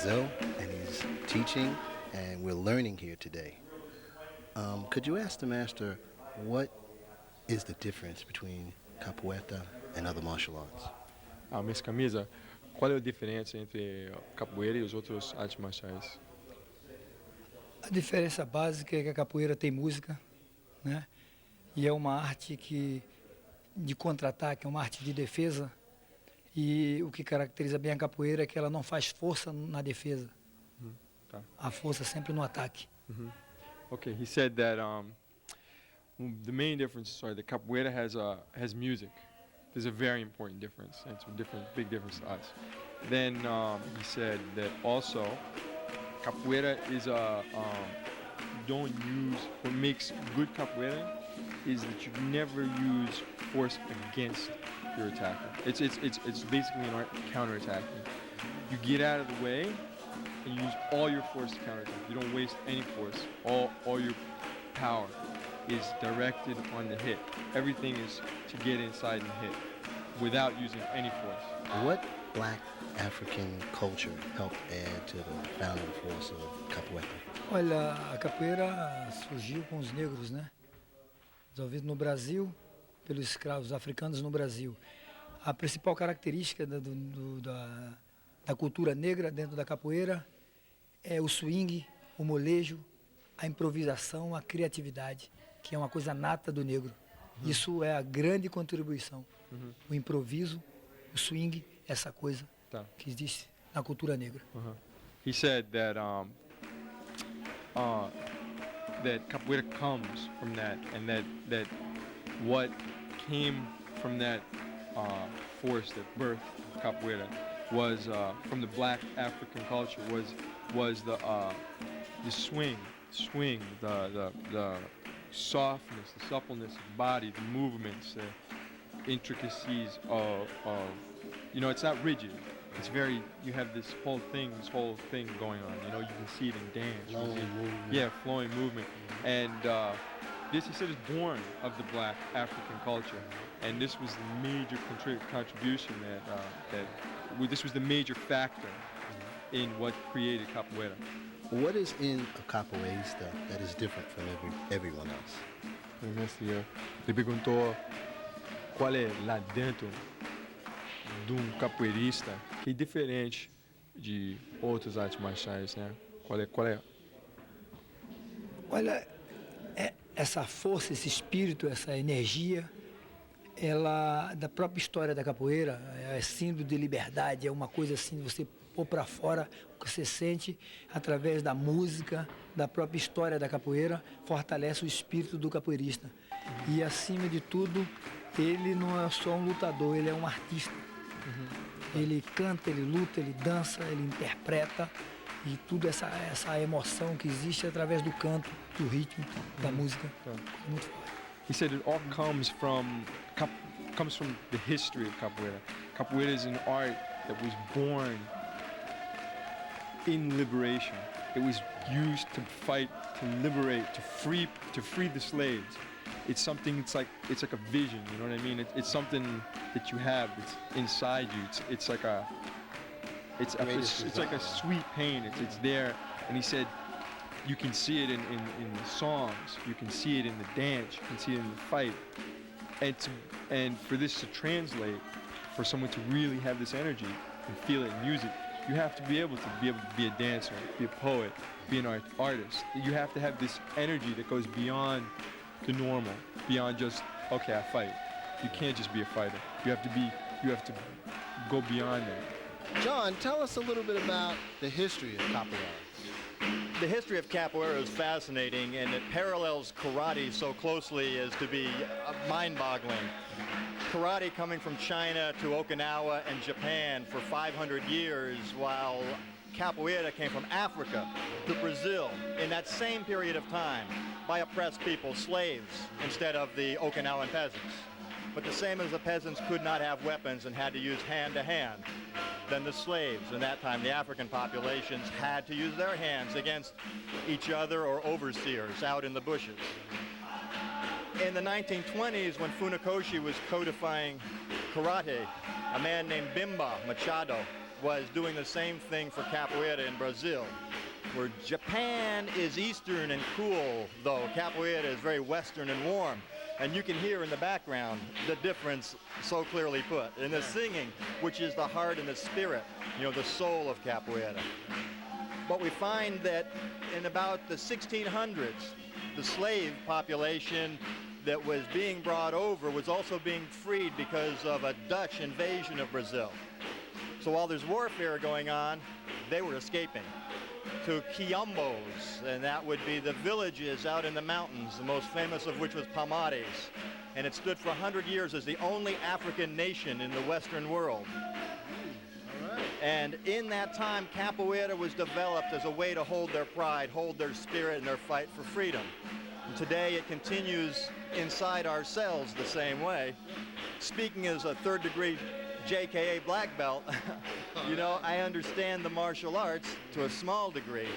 Brazil, and he's teaching, and we're learning here today. Could you ask the master what is the difference between capoeira and other martial arts? Miss Camisa, qual é a diferença entre a capoeira e os outros artes marciais? A diferença básica é que a capoeira tem música, né? E é uma arte de contra-ataque, é uma arte de defesa. E o que caracteriza bem a capoeira é que ela não faz força na defesa. Tá. A força sempre no ataque. Okay, he said that the main difference, sorry, the capoeira has music. There's a very important difference. And it's a big difference to us. Then he said that also capoeira is don't use, what makes good capoeira is that you never use force against your attacker. It's basically an art counter-attacking. You get out of the way and use all your force to counterattack. You don't waste any force. All your power is directed on the hit. Everything is to get inside and hit without using any force. What black African culture helped add to the founding force of capoeira? Olha, a capoeira surgiu com os negros, né? Desenvolvido no Brasil, pelos escravos africanos no Brasil. A principal característica da cultura negra dentro da capoeira é o swing, o molejo, a improvisação, a criatividade, que é uma coisa nata do negro. Isso é a grande contribuição. O improviso, o swing, essa coisa que existe na cultura negra. He said that that capoeira comes from that, and that what came from that force that birthed capoeira was from the black African culture was the swing, the softness, the suppleness of the body, the movements, the intricacies of it's not rigid. It's very, you have this whole thing going on. You can see it in dance. Flowing movement. And this, he said, is born of the black African culture. And this was the major contribution this was the major factor in what created capoeira. What is in a capoeirista that is different from everyone else? Ele perguntou qual é lá dentro de capoeirista que é diferente de outras artes marciais, né? Qual é? Olha, essa força, esse espírito, essa energia, ela, da própria história da capoeira, é símbolo de liberdade, é uma coisa assim, você pôr para fora o que você sente através da música, da própria história da capoeira, fortalece o espírito do capoeirista. E, acima de tudo, ele não é só um lutador, ele é um artista. Ele canta, ele luta, ele dança, ele interpreta, e tudo essa emoção que existe através do canto, do ritmo, da música. Muito forte. He said it all comes from the history of capoeira. Capoeira is an art that was born in liberation. It was used to fight, to liberate, to free the slaves. It's something. It's like a vision. You know what I mean? It's something that you have. It's inside you. It's like like a sweet pain. It's there. And he said, you can see it in the songs. You can see it in the dance. You can see it in the fight. And for this to translate, for someone to really have this energy and feel it in music, you have to be able to be a dancer, be a poet, be an artist. You have to have this energy that goes beyond the normal, beyond just, okay, I fight. You can't just be a fighter. You have to go beyond that. John, tell us a little bit about the history of capoeira. The history of capoeira is fascinating, and it parallels karate so closely as to be mind-boggling. Karate coming from China to Okinawa and Japan for 500 years, while capoeira came from Africa to Brazil in that same period of time by oppressed people, slaves, instead of the Okinawan peasants. But the same as the peasants could not have weapons and had to use hand-to-hand, then the slaves, in that time the African populations, had to use their hands against each other or overseers out in the bushes. In the 1920s, when Funakoshi was codifying karate, a man named Bimba Machado was doing the same thing for capoeira in Brazil, where Japan is eastern and cool, though capoeira is very western and warm. And you can hear in the background the difference so clearly put in the singing, which is the heart and the spirit, you know, the soul of capoeira. But we find that in about the 1600s, the slave population that was being brought over was also being freed because of a Dutch invasion of Brazil. So while there's warfare going on, they were escaping to quilombos, and that would be the villages out in the mountains, the most famous of which was Palmares. And it stood for 100 years as the only African nation in the Western world. And in that time, capoeira was developed as a way to hold their pride, hold their spirit, and their fight for freedom. And today it continues inside ourselves the same way. Speaking as a third-degree JKA black belt, you know, I understand the martial arts to a small degree.